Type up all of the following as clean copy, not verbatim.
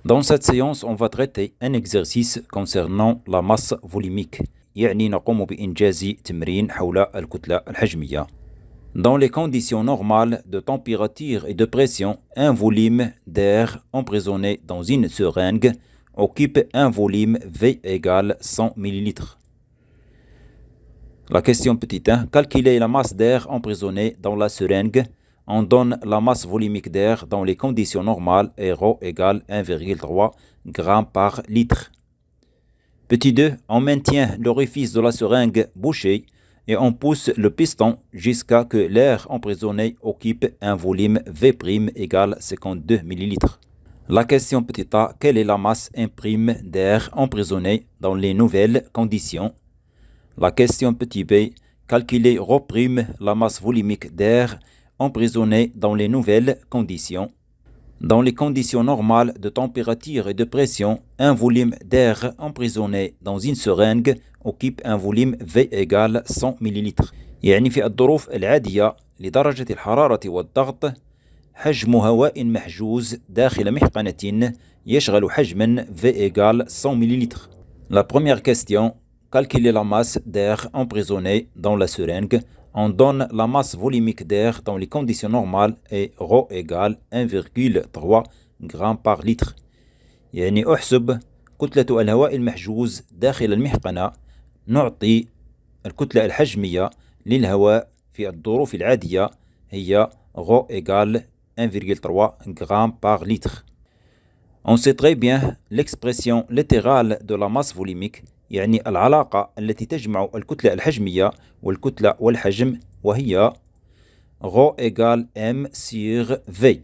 Dans cette séance, on va traiter un exercice concernant la masse volumique. يعني نقوم بإنجاز تمرين حول الكتلة الحجمية. Dans les conditions normales de température et de pression, un volume d'air emprisonné dans une seringue occupe un volume V égale 100 ml. La question petit 1. Calculer la masse d'air emprisonnée dans la seringue. On donne la masse volumique d'air dans les conditions normales et ρ égale 1,3 g par litre. Petit 2. On maintient l'orifice de la seringue bouché et on pousse le piston jusqu'à que l'air emprisonné occupe un volume V' égale 52 ml. La question petit a. Quelle est la masse imprime d'air emprisonné dans les nouvelles conditions? La question petit b. Calculer ρ', la masse volumique d'air emprisonné dans les nouvelles conditions. Dans les conditions normales de température et de pression, un volume d'air emprisonné dans une seringue occupe un volume V égale 100 ml. يعني في الظروف العادية لدرجة الحرارة والضغط حجم هواء محجوز داخل محقنة يشغل حجما V égale 100 ml. La première question. Calculer la masse d'air emprisonné dans la seringue. On donne la masse volumique d'air dans les conditions normales et ρ égale 1,3 g par litre. يعني أحسب كتلة الهواء المحجوز داخل المحقنة. نعطي الكتلة الحجمية للهواء في الظروف العادية هي ρ égale 1,3 g par litre. On sait très bien l'expression littérale de la masse volumique. يعني العلاقة التي تجمع الكتلة الحجمية والكتلة والحجم وهي ρ égale m sur V.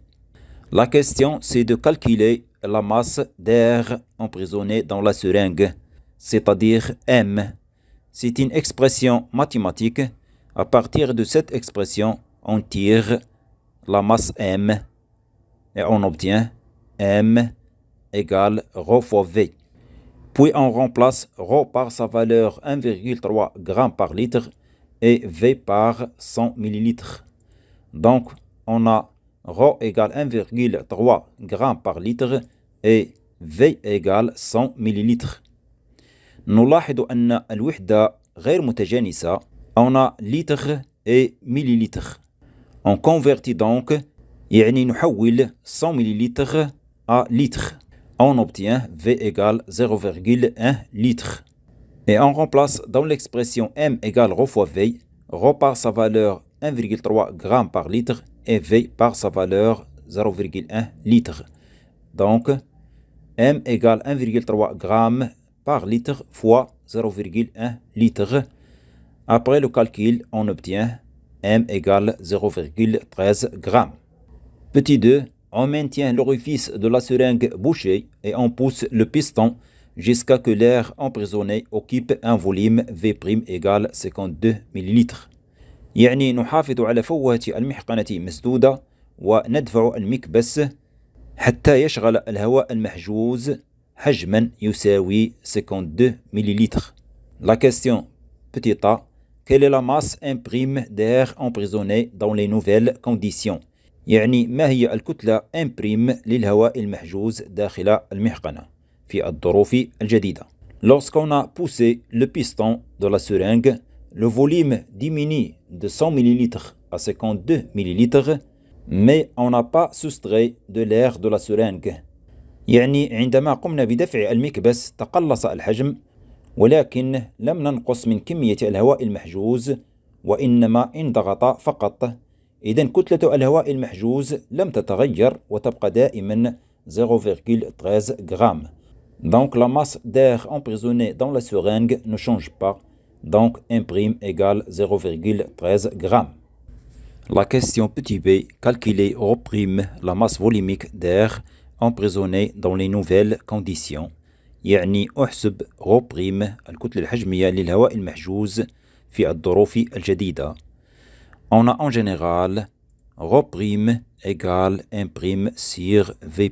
La question c'est de calculer la masse d'air emprisonné dans la seringue, c'est-à-dire m. C'est une expression mathématique. À partir de cette expression, on tire la masse m et on obtient m égale ρ fois V. Puis on remplace ρ par sa valeur 1,3 g par litre et V par 100 ml. Donc on a ρ égale 1,3 g par litre et V égale 100 ml. نلاحظ أن الوحدة غير متجانسة. On a litre et millilitre. On convertit donc يعني نحول 100 ml à litre. On obtient V égale 0,1 litre. Et on remplace dans l'expression M égale ρ fois V, ρ par sa valeur 1,3 g par litre et V par sa valeur 0,1 litre. Donc, M égale 1,3 g par litre fois 0,1 litre. Après le calcul, on obtient M égale 0,13 g. Petit 2. On maintient l'orifice de la seringue bouché et on pousse le piston jusqu'à que l'air emprisonné occupe un volume V' égale 52 ml. يعني نحافظ على فوهة المحقنة مسدودة وندفع المكبس حتى يشغل الهواء المحجوز حجما يساوي 52 ml. La question petit a. Quelle est la masse imprime d'air emprisonné dans les nouvelles conditions? يعني ما هي الكتلة M' للهواء المحجوز داخل المحقنة في الظروف الجديدة. Lorsqu'on a poussé le piston de la seringue, le volume diminue de 100 ml à 52 ml, mais on n'a pas soustrait de l'air de la seringue. يعني عندما قمنا بدفع المكبس تقلص الحجم ولكن لم ننقص من كمية الهواء المحجوز وإنما انضغط فقط. إذن كتلة الهواء المحجوز لم تتغير وتبقى دائما 0,13 g. Donc la masse d'air emprisonnée dans la seringue ne change pas. Donc M' égale 0,13 g. La question petit b. Calculer ρ', la masse volumique d'air emprisonnée dans les nouvelles conditions. يعني أحسب ρ', الكتلة الحجمية للهواء المحجوز في الظروف الجديدة. On a en général ρ' égale M' sur V'.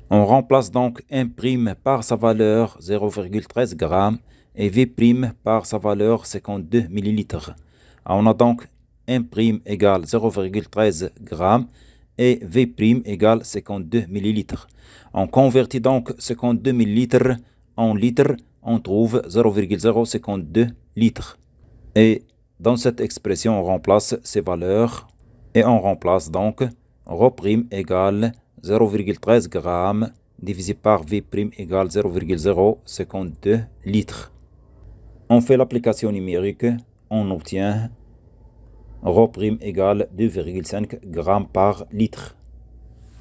On remplace donc M' par sa valeur 0,13 g et V' par sa valeur 52 ml. On a donc M' égale 0,13 g et V' égale 52 millilitres. On convertit donc 52 millilitres en litres, on trouve 0,052 litres. Et dans cette expression, on remplace ces valeurs et on remplace donc Rho' égale 0,13 g divisé par V' égale 0,052 litres. On fait l'application numérique, on obtient Rho' égale 2,5 g par litre.